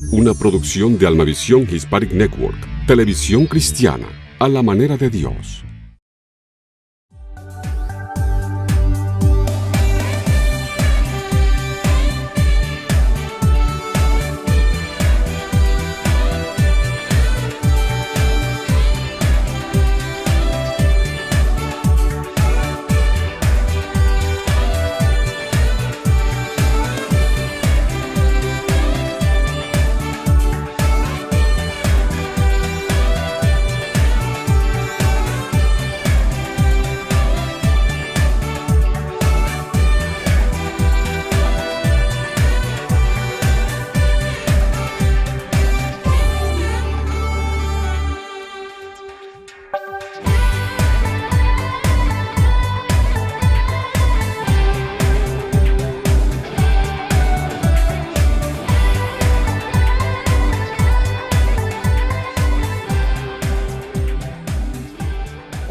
Una producción de Almavisión Hispanic Network, televisión cristiana, a la manera de Dios.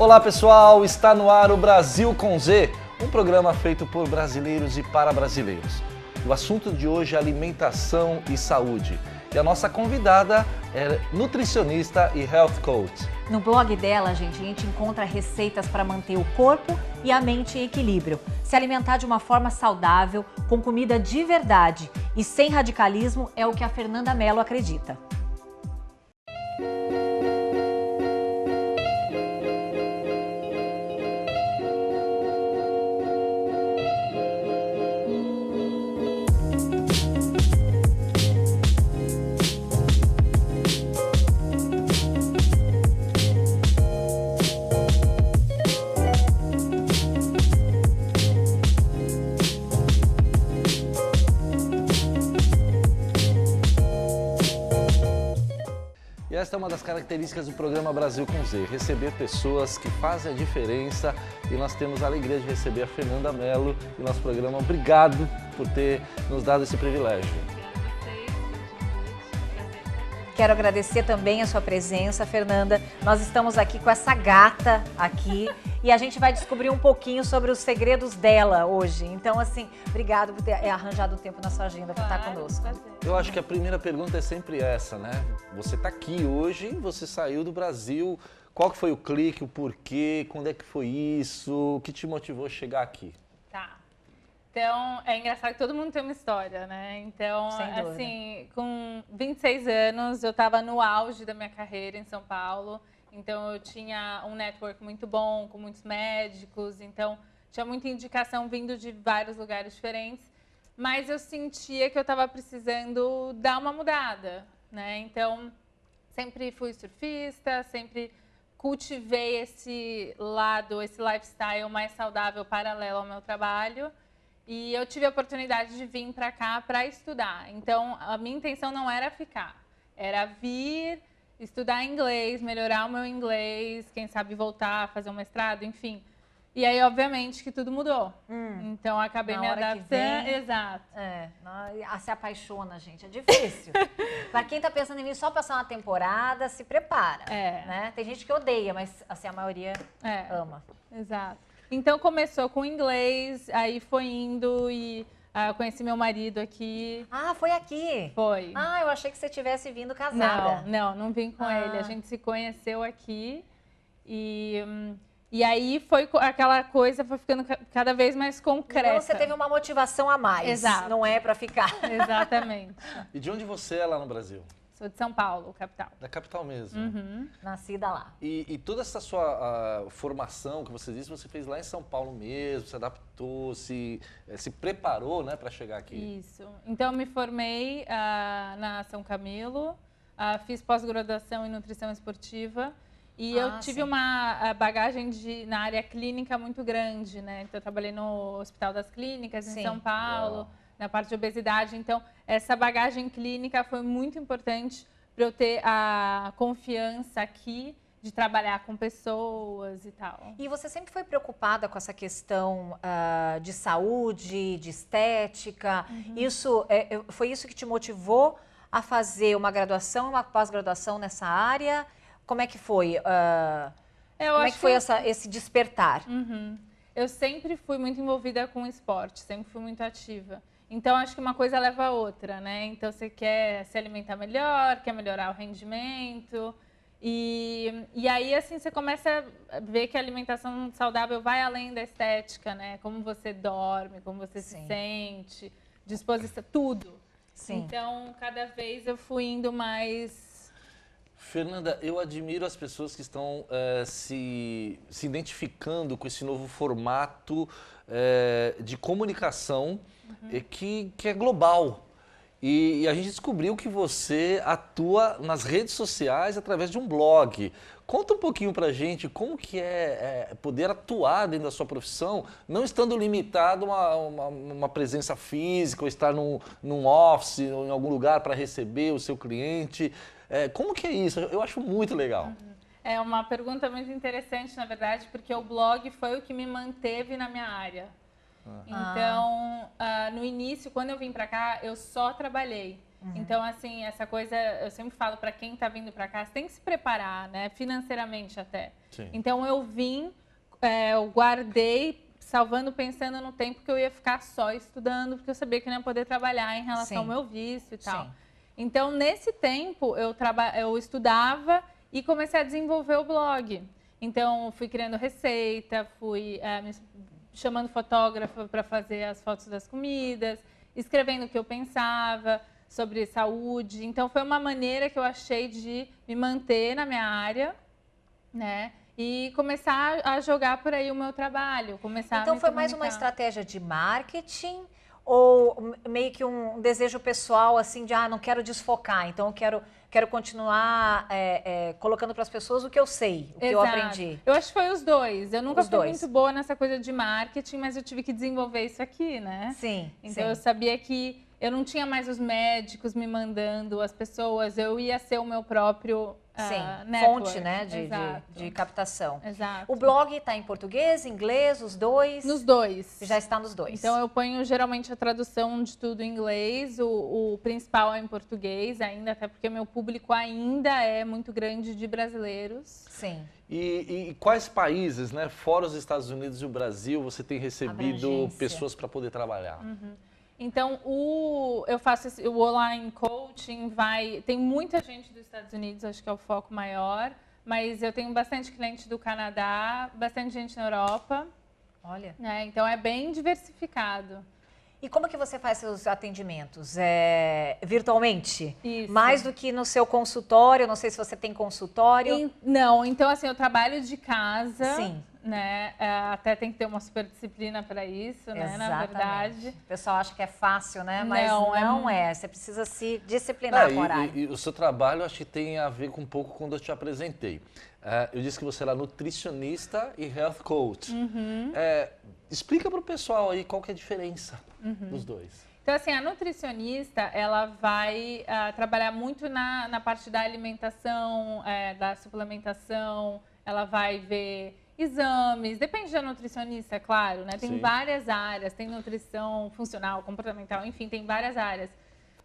Olá pessoal, está no ar o Brasil com Z, um programa feito por brasileiros e para brasileiros. O assunto de hoje é alimentação e saúde. E a nossa convidada é nutricionista e health coach. No blog dela, gente, a gente encontra receitas para manter o corpo e a mente em equilíbrio. Se alimentar de uma forma saudável, com comida de verdade e sem radicalismo é o que a Fernanda Mello acredita. Esta é uma das características do programa Brasil com Z, receber pessoas que fazem a diferença, e nós temos a alegria de receber a Fernanda Mello em nosso programa. Obrigado por ter nos dado esse privilégio. Quero agradecer também a sua presença, Fernanda. Nós estamos aqui com essa gata aqui e a gente vai descobrir um pouquinho sobre os segredos dela hoje. Então, assim, obrigado por ter arranjado o tempo na sua agenda para estar conosco. Eu acho que a primeira pergunta é sempre essa, né? Você está aqui hoje, você saiu do Brasil. Qual que foi o clique, o porquê, quando é que foi isso? O que te motivou a chegar aqui? Tá. Então, é engraçado que todo mundo tem uma história, né? Então, assim, com 26 anos, eu estava no auge da minha carreira em São Paulo. Então, eu tinha um network muito bom, com muitos médicos. Então, tinha muita indicação vindo de vários lugares diferentes. Mas eu sentia que eu estava precisando dar uma mudada, né? Então, sempre fui surfista, sempre cultivei esse lado, esse lifestyle mais saudável paralelo ao meu trabalho. E eu tive a oportunidade de vir para cá para estudar. Então, a minha intenção não era ficar, era vir, estudar inglês, melhorar o meu inglês, quem sabe voltar, fazer um mestrado, enfim. E aí, obviamente, que tudo mudou. Então, acabei me adaptando. Exato. Se apaixona, gente, é difícil. Para quem está pensando em vir só passar uma temporada, se prepara. Né? Tem gente que odeia, mas assim, a maioria ama. Exato. Então, começou com inglês, aí foi indo e conheci meu marido aqui. Ah, foi aqui? Foi. Ah, eu achei que você tivesse vindo casada. Não vim com ele. A gente se conheceu aqui e aí foi aquela coisa, foi ficando cada vez mais concreta. Então, você teve uma motivação a mais. Exato. Não é para ficar. Exatamente. E de onde você é lá no Brasil? Sou de São Paulo, capital. Da capital mesmo. Nascida lá. E toda essa sua formação que você disse, você fez lá em São Paulo mesmo, se adaptou, se preparou, né, para chegar aqui? Isso. Então, eu me formei na São Camilo, fiz pós-graduação em nutrição esportiva e eu tive uma bagagem na área clínica muito grande, né? Então, eu trabalhei no Hospital das Clínicas em São Paulo. Na parte de obesidade. Então, essa bagagem clínica foi muito importante para eu ter a confiança aqui de trabalhar com pessoas e tal. E você sempre foi preocupada com essa questão de saúde, de estética? Foi isso que te motivou a fazer uma graduação, uma pós-graduação nessa área? Como é que foi? Como é que foi esse despertar? Eu sempre fui muito envolvida com esporte, sempre fui muito ativa. Então, acho que uma coisa leva a outra, né? Então, você quer se alimentar melhor, quer melhorar o rendimento. E aí, assim, você começa a ver que a alimentação saudável vai além da estética, né? Como você dorme, como você se sente, disposição, tudo. Sim. Então, cada vez eu fui indo mais... Fernanda, eu admiro as pessoas que estão se identificando com esse novo formato de comunicação que é global. E a gente descobriu que você atua nas redes sociais através de um blog. Conta um pouquinho pra gente como que é poder atuar dentro da sua profissão, não estando limitado a uma presença física, ou estar num office, ou em algum lugar para receber o seu cliente. Como que é isso? Eu acho muito legal. É uma pergunta muito interessante, na verdade, porque o blog foi o que me manteve na minha área. Então, no início, quando eu vim para cá, eu só trabalhei. Então, assim, essa coisa, eu sempre falo para quem está vindo para cá, você tem que se preparar, né? Financeiramente até. Sim. Então, eu vim, eu guardei, salvando, pensando no tempo que eu ia ficar só estudando, porque eu sabia que não ia poder trabalhar em relação ao meu vício e tal. Sim. Então, nesse tempo, eu estudava e comecei a desenvolver o blog. Então, fui criando receita, fui chamando fotógrafo para fazer as fotos das comidas, escrevendo o que eu pensava sobre saúde. Então, foi uma maneira que eu achei de me manter na minha área, né? E começar a jogar por aí o meu trabalho. Então, foi mais uma estratégia de marketing ou meio que um desejo pessoal, assim, de não quero desfocar, então eu quero continuar colocando para as pessoas o que eu sei, o que eu aprendi. Eu acho que foi os dois. Eu nunca fui muito boa nessa coisa de marketing, mas eu tive que desenvolver isso aqui, né? Sim. Então eu sabia que eu não tinha mais os médicos me mandando, as pessoas, eu ia ser o meu próprio fonte, né, de captação. Exato. O blog está em português, inglês, os dois? Nos dois. Já está nos dois. Então eu ponho geralmente a tradução de tudo em inglês, o principal é em português ainda, até porque meu público ainda é muito grande de brasileiros. Sim. E quais países, né, fora os Estados Unidos e o Brasil, você tem recebido pessoas para poder trabalhar? Então, eu faço o online coaching, tem muita gente dos Estados Unidos, acho que é o foco maior, mas eu tenho bastante cliente do Canadá, bastante gente na Europa. Olha. Então, é bem diversificado. E como que você faz seus atendimentos? Virtualmente? Isso. Mais do que no seu consultório? Não sei se você tem consultório. Não, então assim, eu trabalho de casa. Sim. Né? Até tem que ter uma super disciplina para isso, né? Exatamente. Na verdade. O pessoal acha que é fácil, né? Mas não é. Você precisa se disciplinar com o horário. E o seu trabalho, acho que tem a ver com um pouco quando eu te apresentei. Eu disse que você era nutricionista e health coach. Explica para o pessoal aí qual que é a diferença dos dois. Então, assim, a nutricionista, ela vai trabalhar muito na parte da alimentação, da suplementação, ela vai ver exames, depende da nutricionista, é claro, né? Tem várias áreas, tem nutrição funcional, comportamental, enfim, tem várias áreas.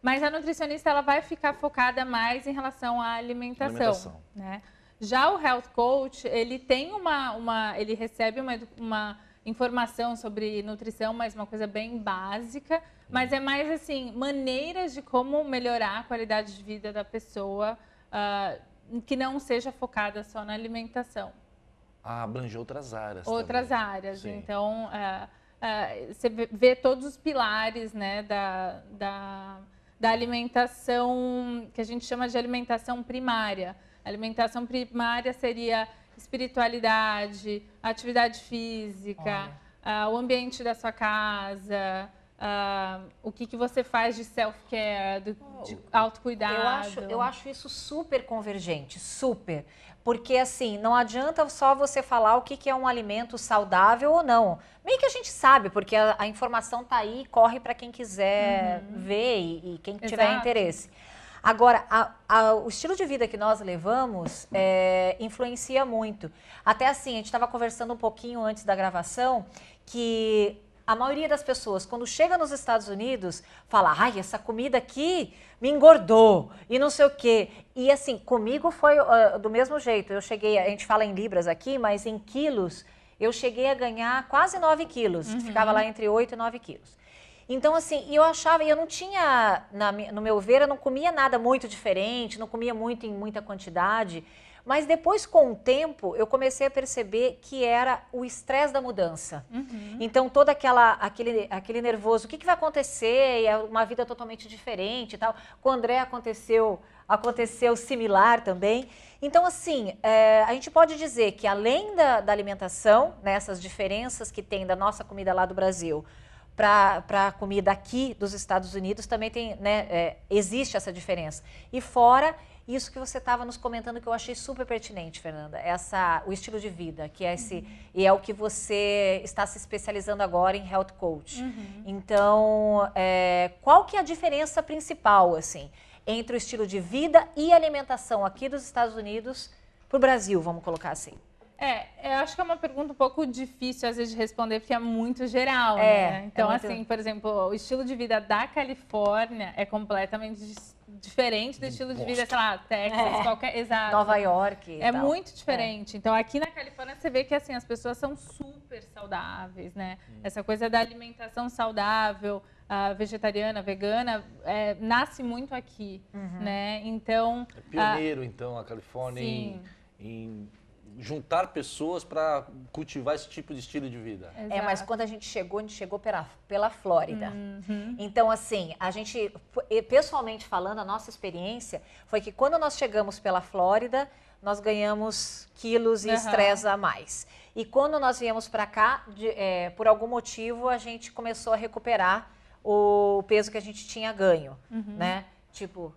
Mas a nutricionista, ela vai ficar focada mais em relação à alimentação. Né? Já o health coach, ele tem ele recebe uma informação sobre nutrição, mas uma coisa bem básica, mas é mais assim, maneiras de como melhorar a qualidade de vida da pessoa, que não seja focada só na alimentação. Abrange outras áreas. Outras também. áreas. Sim. Então, você vê todos os pilares, né, da alimentação, que a gente chama de alimentação primária. A alimentação primária seria espiritualidade, atividade física, o ambiente da sua casa, o que você faz de self-care, de autocuidado. Eu acho isso super convergente, super. Porque, assim, não adianta só você falar o que é um alimento saudável ou não. Meio que a gente sabe, porque a informação está aí, corre para quem quiser ver e quem tiver interesse. Agora, o estilo de vida que nós levamos influencia muito. Até assim, a gente estava conversando um pouquinho antes da gravação, que a maioria das pessoas, quando chega nos Estados Unidos, fala, ai, essa comida aqui me engordou e não sei o quê. E assim, comigo foi do mesmo jeito. Eu cheguei, a gente fala em libras aqui, mas em quilos, eu cheguei a ganhar quase 9 quilos. Ficava lá entre 8 e 9 quilos. Então, assim, eu achava, eu não tinha, no meu ver, eu não comia nada muito diferente, não comia muito em muita quantidade, mas depois, com o tempo, eu comecei a perceber que era o estresse da mudança. Então, todo aquele nervoso, o que vai acontecer? É uma vida totalmente diferente e tal. Com o André aconteceu similar também. Então, assim, a gente pode dizer que além da alimentação, né, essas diferenças que tem da nossa comida lá do Brasil para a comida aqui dos Estados Unidos, também tem, né, existe essa diferença. E fora isso que você estava nos comentando, que eu achei super pertinente, Fernanda, o estilo de vida, que é e é o que você está se especializando agora em Health Coach. Então, qual que é a diferença principal, assim, entre o estilo de vida e alimentação aqui dos Estados Unidos para o Brasil, vamos colocar assim? Eu acho que é uma pergunta um pouco difícil, às vezes, de responder, porque é muito geral, né? Então, muito... assim, por exemplo, o estilo de vida da Califórnia é completamente diferente do estilo de vida, sei lá, Texas, qualquer... Exato. Nova York. É muito diferente. Então, aqui na Califórnia, você vê que, assim, as pessoas são super saudáveis, né? Essa coisa da alimentação saudável, vegetariana, vegana, nasce muito aqui, né? Então... É pioneiro, então, a Califórnia em juntar pessoas para cultivar esse tipo de estilo de vida. Mas quando a gente chegou pela Flórida. Então, assim, a gente, pessoalmente falando, a nossa experiência foi que quando nós chegamos pela Flórida, nós ganhamos quilos e estresse a mais. E quando nós viemos para cá, por algum motivo, a gente começou a recuperar o peso que a gente tinha ganho, né? Tipo,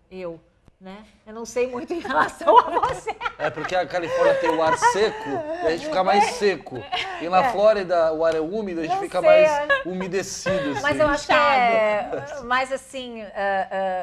né? Eu não sei muito em relação a você. Porque a Califórnia tem o ar seco e a gente fica mais seco. E na Flórida o ar é úmido, a gente fica mais umedecido. Assim. Mas eu acho que é mais assim,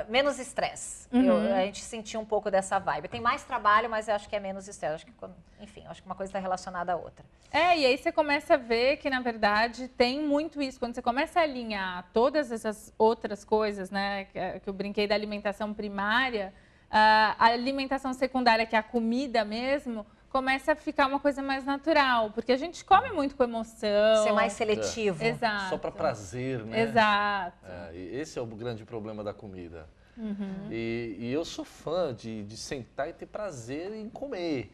menos estresse. A gente sentiu um pouco dessa vibe. Tem mais trabalho, mas eu acho que é menos estresse. Acho que, enfim, acho que uma coisa está relacionada à outra. E aí você começa a ver que, na verdade, tem muito isso. Quando você começa a alinhar todas essas outras coisas, né, que eu brinquei da alimentação primária, a alimentação secundária, que é a comida mesmo, começa a ficar uma coisa mais natural, porque a gente come muito com emoção. Ser mais seletivo. Exato. Só para prazer, né? Exato. Esse é o grande problema da comida. E eu sou fã de sentar e ter prazer em comer.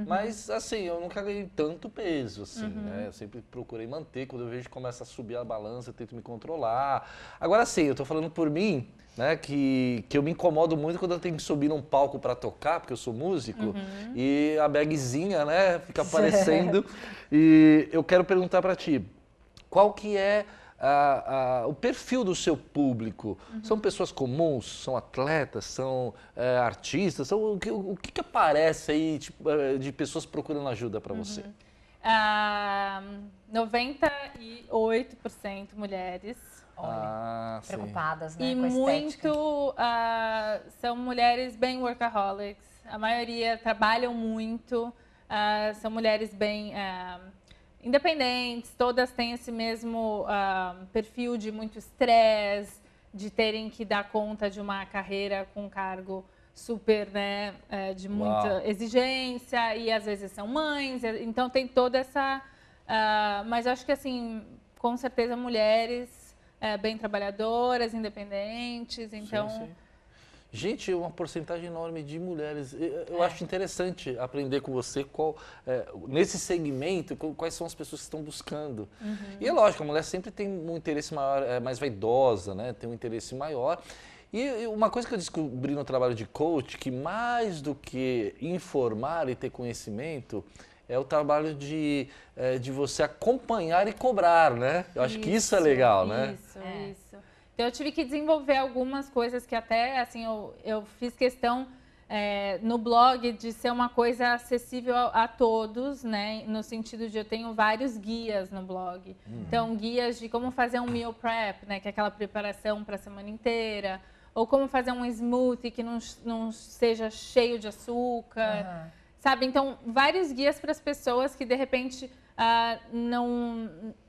Mas, assim, eu nunca ganhei tanto peso, assim, né? Eu sempre procurei manter. Quando eu vejo que começa a subir a balança, eu tento me controlar. Agora, sim, eu tô falando por mim, né? Que eu me incomodo muito quando eu tenho que subir num palco para tocar, porque eu sou músico. E a bagzinha, né? Fica aparecendo. E eu quero perguntar para ti, qual que é o perfil do seu público? São pessoas comuns? São atletas? São artistas? O que aparece aí de pessoas procurando ajuda para você? 98% mulheres. Olha, preocupadas, né, e com a estética. muito são mulheres bem workaholics. A maioria trabalham muito. São mulheres bem... independentes, todas têm esse mesmo perfil de muito estresse, de terem que dar conta de uma carreira com um cargo super, né, de muita exigência, e às vezes são mães, então tem toda essa... mas eu acho que, assim, com certeza mulheres bem trabalhadoras, independentes, então... Sim. Gente, uma porcentagem enorme de mulheres. Eu acho interessante aprender com você nesse segmento, quais são as pessoas que estão buscando. E é lógico, a mulher sempre tem um interesse maior, mais vaidosa, né? Tem um interesse maior. E uma coisa que eu descobri no trabalho de coach, que mais do que informar e ter conhecimento, é o trabalho de você acompanhar e cobrar, né? Eu acho que isso é legal, né? Isso. Então, eu tive que desenvolver algumas coisas que até, assim, eu fiz questão no blog de ser uma coisa acessível a todos, né? No sentido de eu tenho vários guias no blog. Então, guias de como fazer um meal prep, né? Que é aquela preparação para a semana inteira. Ou como fazer um smoothie que não seja cheio de açúcar. Sabe? Então, vários guias para as pessoas que, de repente,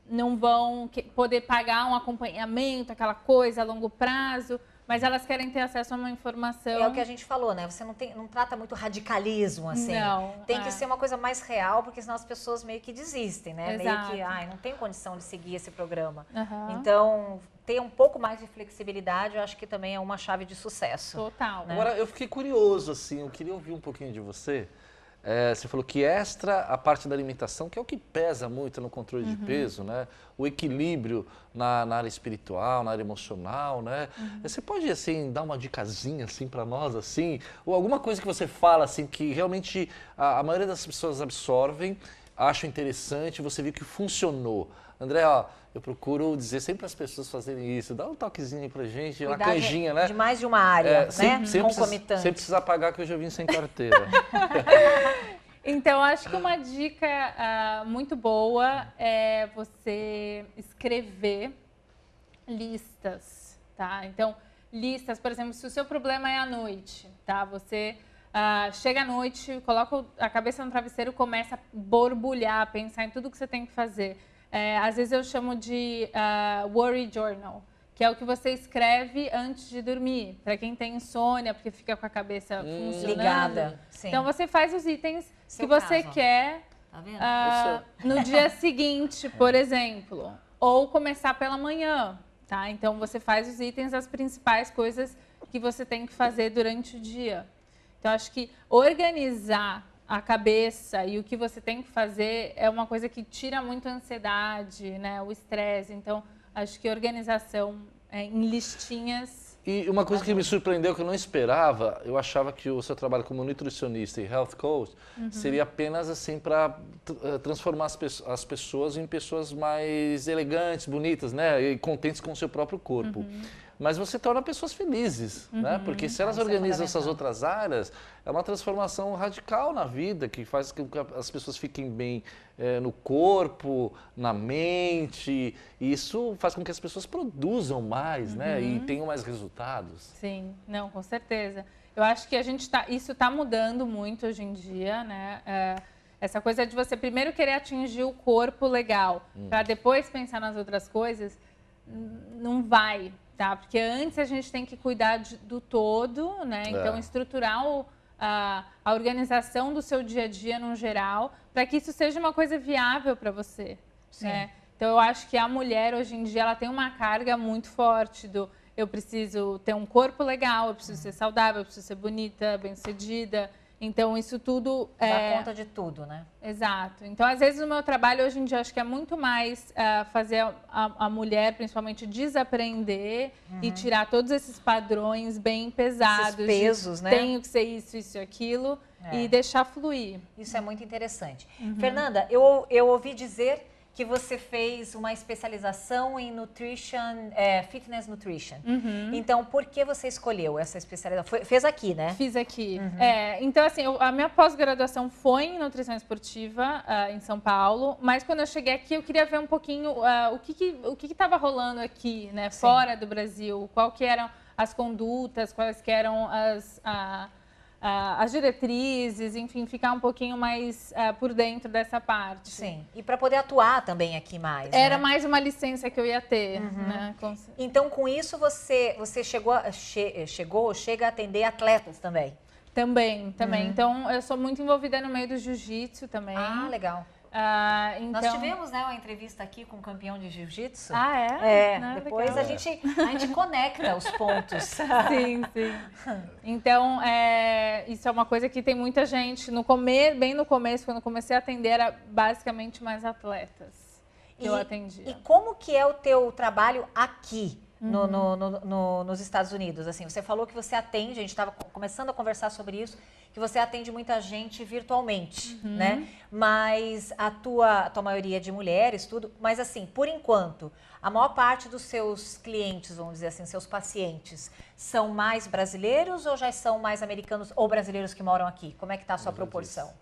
não vão poder pagar um acompanhamento, aquela coisa a longo prazo, mas elas querem ter acesso a uma informação. É o que a gente falou, né? Você não trata muito radicalismo, assim. Não. Tem que ser uma coisa mais real, porque senão as pessoas meio que desistem, né? Exato. Meio que, não tenho condição de seguir esse programa. Uhum. Então, ter um pouco mais de flexibilidade, eu acho que também é uma chave de sucesso. Total. Né? Agora, eu fiquei curioso, assim, eu queria ouvir um pouquinho de você. Você falou que extra a parte da alimentação, que é o que pesa muito no controle de peso, né? O equilíbrio na área espiritual, na área emocional, né? Você pode, assim, dar uma dicasinha, assim, para nós, assim? Ou alguma coisa que você fala, assim, que realmente a maioria das pessoas absorvem, acham interessante, você viu que funcionou. André, ó, eu procuro dizer sempre para as pessoas fazerem isso. Dá um toquezinho aí pra gente, uma canjinha, né? De mais de uma área, né? Concomitante. Sem precisar pagar, que eu já vim sem carteira. Então, acho que uma dica muito boa é você escrever listas, tá? Então, listas, por exemplo, se o seu problema é à noite, tá? Você chega à noite, coloca a cabeça no travesseiro, começa a borbulhar, pensar em tudo que você tem que fazer. Às vezes eu chamo de worry journal, que é o que você escreve antes de dormir, para quem tem insônia, porque fica com a cabeça funcionando. Ligada. Sim. Então você faz os itens que você quer no dia seguinte, por exemplo, ou começar pela manhã, tá? Então você faz os itens, as principais coisas que você tem que fazer durante o dia. Então acho que organizar a cabeça e o que você tem que fazer é uma coisa que tira muito a ansiedade, né? O estresse. Então, acho que organização em listinhas... E uma coisa que me surpreendeu, que eu não esperava, eu achava que o seu trabalho como nutricionista e health coach seria apenas assim para transformar as pessoas em pessoas mais elegantes, bonitas, né? E contentes com o seu próprio corpo. Mas você torna pessoas felizes, né? Porque se elas organizam essas outras áreas, é uma transformação radical na vida, que faz com que as pessoas fiquem bem no corpo, na mente, e isso faz com que as pessoas produzam mais, né? E tenham mais resultados. Sim, não, com certeza. Eu acho que isso está mudando muito hoje em dia, né? Essa coisa de você primeiro querer atingir o corpo legal, para depois pensar nas outras coisas, não vai. Tá? Porque antes a gente tem que cuidar do todo, né? Então, estruturar a organização do seu dia a dia no geral, para que isso seja uma coisa viável para você. Né? Então, eu acho que a mulher, hoje em dia, ela tem uma carga muito forte do eu preciso ter um corpo legal, eu preciso ser saudável, eu preciso ser bonita, bem-sucedida. Então, isso tudo... Dá conta de tudo, né? Exato. Então, às vezes, o meu trabalho hoje em dia, acho que é muito mais fazer a mulher, principalmente, desaprender e tirar todos esses padrões bem pesados. Esses pesos, né? Tenho que ser isso, aquilo, e deixar fluir. Isso é muito interessante. Fernanda, eu ouvi dizer que você fez uma especialização em fitness nutrition. Então, por que você escolheu essa especialização? Fez aqui, né? Fiz aqui. Então, assim, a minha pós-graduação foi em nutrição esportiva em São Paulo, mas quando eu cheguei aqui, eu queria ver um pouquinho o que estava rolando aqui, né? Fora do Brasil, qual que eram as condutas, quais que eram as diretrizes, enfim, ficar um pouquinho mais por dentro dessa parte. Sim, e para poder atuar também aqui mais. Era né? mais uma licença que eu ia ter. Né? Então, com isso, você chega a atender atletas também? Também. Então, eu sou muito envolvida no meio do jiu-jitsu também. Ah, legal. Então... Nós tivemos, né, uma entrevista aqui com um campeão de jiu-jitsu. Ah, é? Não, depois legal. a gente conecta os pontos. Sim. Então, isso é uma coisa que tem muita gente. Bem no começo, quando eu comecei a atender, era basicamente mais atletas que eu atendia. E como que é o teu trabalho aqui? Nos Estados Unidos, assim, você falou que você atende, a gente estava começando a conversar sobre isso, que você atende muita gente virtualmente, né? Mas a tua maioria é de mulheres, tudo, mas assim, por enquanto, a maior parte dos seus clientes, vamos dizer assim, seus pacientes, são mais brasileiros ou já são mais americanos ou brasileiros que moram aqui? Como é que está a sua proporção?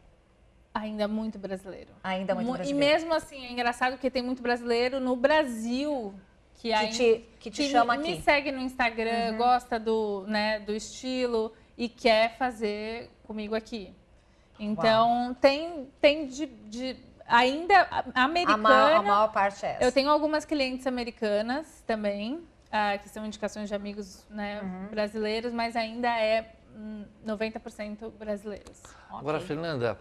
Ainda muito brasileiro. Ainda muito brasileiro. E mesmo assim, é engraçado que tem muito brasileiro no Brasil que te chama aqui. Me segue no Instagram, gosta do estilo e quer fazer comigo aqui. Então, tem ainda americana. A maior parte é essa. Eu tenho algumas clientes americanas também. que são indicações de amigos, né, brasileiros, mas ainda é 90% brasileiros. Agora, Fernanda,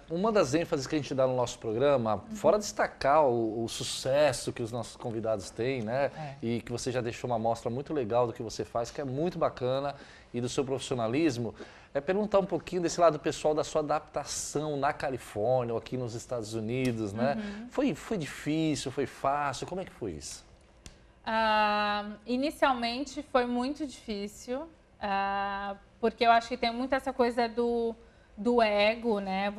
uma das ênfases que a gente dá no nosso programa, fora destacar o sucesso que os nossos convidados têm, né? E que você já deixou uma amostra muito legal do que você faz, que é muito bacana, e do seu profissionalismo, é perguntar um pouquinho desse lado pessoal da sua adaptação na Califórnia ou aqui nos Estados Unidos, né? Foi difícil, foi fácil? Como é que foi isso? Inicialmente foi muito difícil, porque eu acho que tem muito essa coisa do ego, né?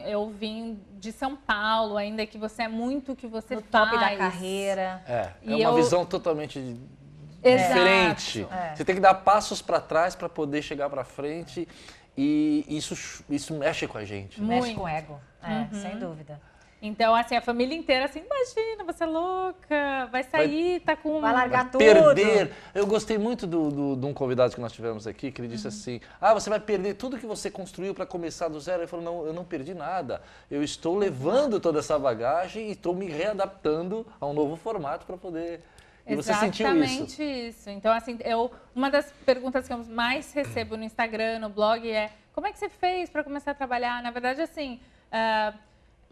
Eu vim de São Paulo, ainda que você é muito o que você faz. No top da carreira. É uma visão totalmente diferente. Você tem que dar passos para trás para poder chegar para frente e isso mexe com a gente. Né? Mexe com o ego, sem dúvida. Então, assim, a família inteira, assim, imagina, você é louca, vai sair, tá com... Vai largar tudo. Perder. Eu gostei muito de um convidado que nós tivemos aqui, que ele disse assim, você vai perder tudo que você construiu para começar do zero. Ele falou, não, eu não perdi nada. Eu estou levando toda essa bagagem e estou me readaptando a um novo formato para poder... E você sentiu isso? Exatamente isso. Então, assim, uma das perguntas que eu mais recebo no Instagram, no blog, é como é que você fez para começar a trabalhar? Na verdade, assim...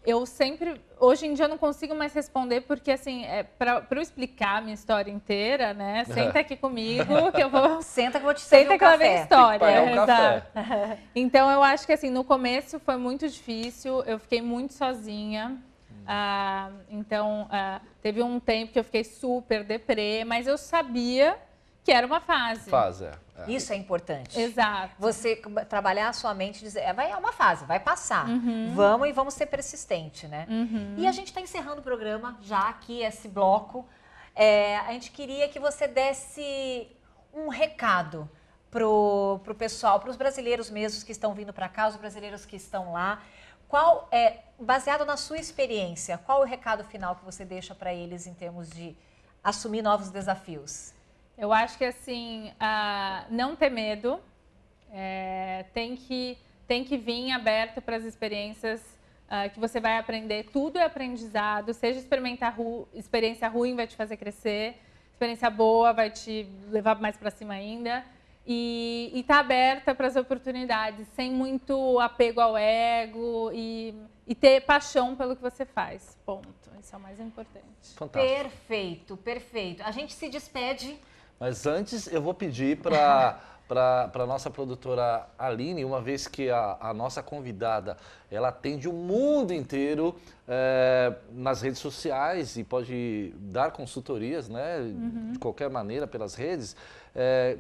eu sempre, hoje em dia eu não consigo mais responder porque assim, para eu explicar a minha história inteira, né? Senta aqui comigo que eu vou... Senta que eu vou te servir um café. Senta que eu vou história. Um café. Então eu acho que assim, no começo foi muito difícil, eu fiquei muito sozinha. Então teve um tempo que eu fiquei super deprê, mas eu sabia que era uma fase. Isso é importante. Exato. Você trabalhar a sua mente e dizer, é uma fase, vai passar. Vamos ser persistente, né? E a gente está encerrando o programa, já aqui, esse bloco. A gente queria que você desse um recado pro pessoal, para os brasileiros mesmos que estão vindo para cá, os brasileiros que estão lá. Baseado na sua experiência, qual o recado final que você deixa para eles em termos de assumir novos desafios? Eu acho que assim, não ter medo, tem que vir aberto para as experiências que você vai aprender. Tudo é aprendizado, seja experiência ruim vai te fazer crescer, experiência boa vai te levar mais para cima ainda. E estar aberta para as oportunidades, sem muito apego ao ego e ter paixão pelo que você faz. Ponto. Isso é o mais importante. Fantástico. Perfeito, perfeito. A gente se despede. Mas antes eu vou pedir para a nossa produtora Aline, uma vez que a nossa convidada, ela atende o mundo inteiro nas redes sociais e pode dar consultorias, né, de qualquer maneira pelas redes,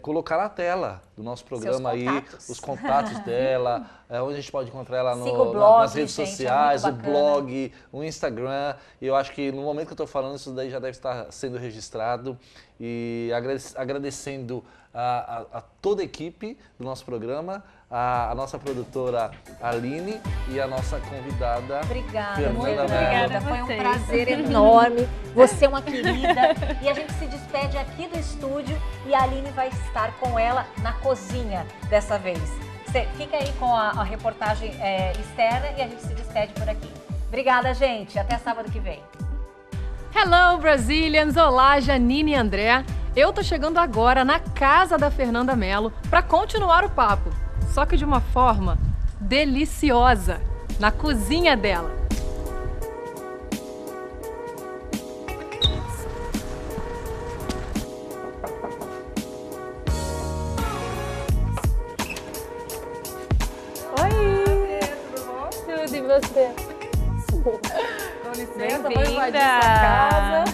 colocar na tela do nosso programa aí os contatos dela, onde a gente pode encontrar ela nas redes sociais, o blog, o Instagram. E eu acho que no momento que eu estou falando, isso daí já deve estar sendo registrado. E agradecendo a toda a equipe do nosso programa, a nossa produtora Aline e a nossa convidada Fernanda. Muito obrigada. Foi um prazer enorme. Você é uma querida. E a gente se despede aqui do estúdio e a Aline vai estar com ela na cozinha dessa vez. Você fica aí com a reportagem externa e a gente se despede por aqui. Obrigada, gente. Até sábado que vem. Hello, Brazilians! Olá, Janine e André. Eu tô chegando agora na casa da Fernanda Mello para continuar o papo, só que de uma forma deliciosa, na cozinha dela. Oi! Tudo bom? Tudo, e você? Com licença, vou Bem-vinda. invadir sua casa.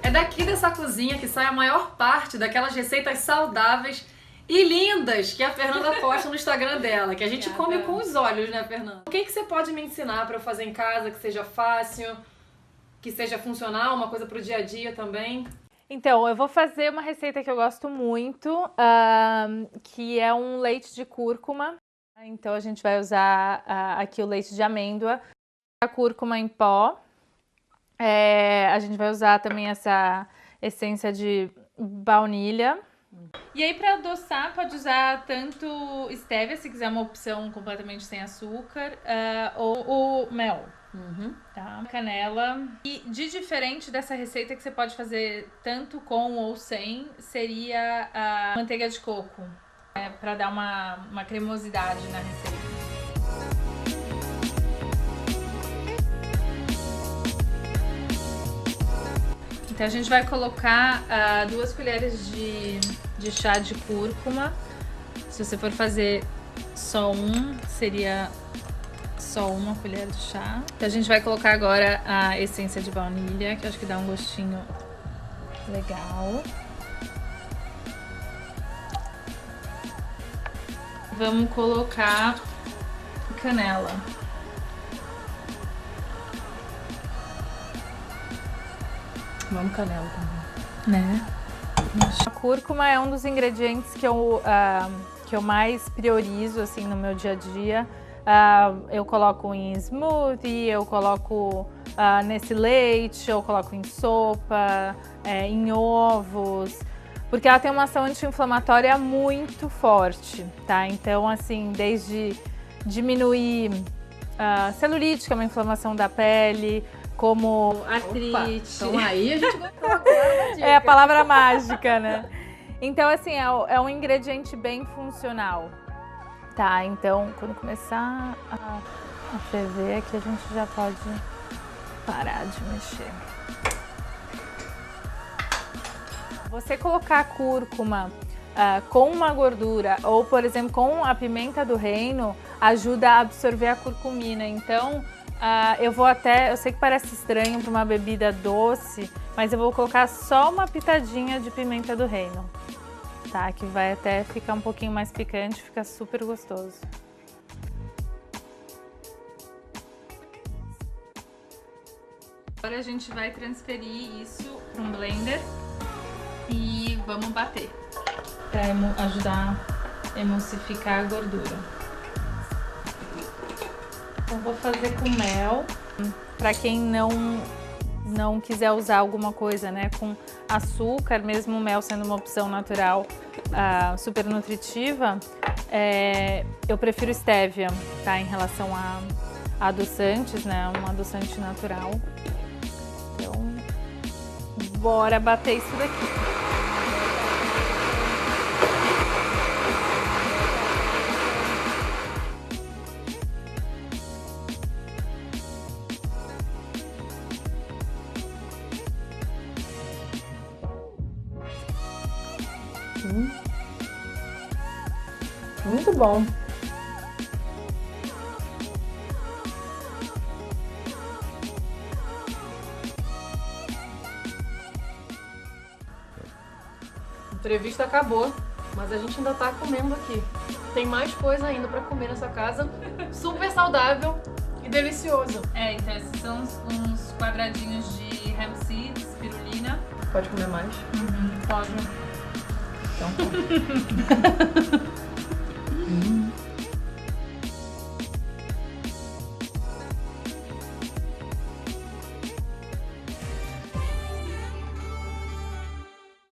É daqui dessa cozinha que sai a maior parte daquelas receitas saudáveis e lindas que a Fernanda posta no Instagram dela, que a gente come com os olhos, né, Fernanda? O que você pode me ensinar para eu fazer em casa, que seja fácil, que seja funcional, uma coisa pro dia a dia também? Então, eu vou fazer uma receita que eu gosto muito, que é um leite de cúrcuma. Então, a gente vai usar aqui o leite de amêndoa, a cúrcuma em pó. A gente vai usar também essa essência de baunilha, E aí, para adoçar, pode usar tanto stevia, se quiser uma opção completamente sem açúcar, ou o mel. Tá? Canela. E de diferente dessa receita que você pode fazer tanto com ou sem, seria a manteiga de coco, para dar uma cremosidade na receita. Então a gente vai colocar 2 colheres de chá de cúrcuma. Se você for fazer só seria só 1 colher de chá. Então a gente vai colocar agora a essência de baunilha, que eu acho que dá um gostinho legal. Vamos colocar canela. Vamos canela também. Né? A cúrcuma é um dos ingredientes que eu mais priorizo assim no meu dia a dia. Eu coloco em smoothie, eu coloco nesse leite, eu coloco em sopa, em ovos, porque ela tem uma ação anti-inflamatória muito forte, tá? Então, assim, desde diminuir celulite, que é uma inflamação da pele, como artrite. Então aí a gente gostou agora da dica. É a palavra mágica, né? Então, assim, é um ingrediente bem funcional. Tá, então quando começar a ferver aqui, a gente já pode parar de mexer. Você colocar a cúrcuma com uma gordura ou, por exemplo, com a pimenta do reino, ajuda a absorver a curcumina. Então, eu sei que parece estranho para uma bebida doce, mas eu vou colocar só uma pitadinha de pimenta do reino, tá? Que vai até ficar um pouquinho mais picante, fica super gostoso. Agora a gente vai transferir isso para um blender e vamos bater para ajudar a emulsificar a gordura. Então vou fazer com mel. Para quem não quiser usar alguma coisa, né, com açúcar, mesmo o mel sendo uma opção natural super nutritiva, eu prefiro stevia, tá, em relação a adoçantes, né, um adoçante natural. Então, bora bater isso daqui. Muito bom. A entrevista acabou, mas a gente ainda tá comendo aqui. Tem mais coisa ainda pra comer nessa casa. Super saudável e delicioso. Então esses são uns quadradinhos de hemp seeds, espirulina. Pode comer mais? Pode. Então tá.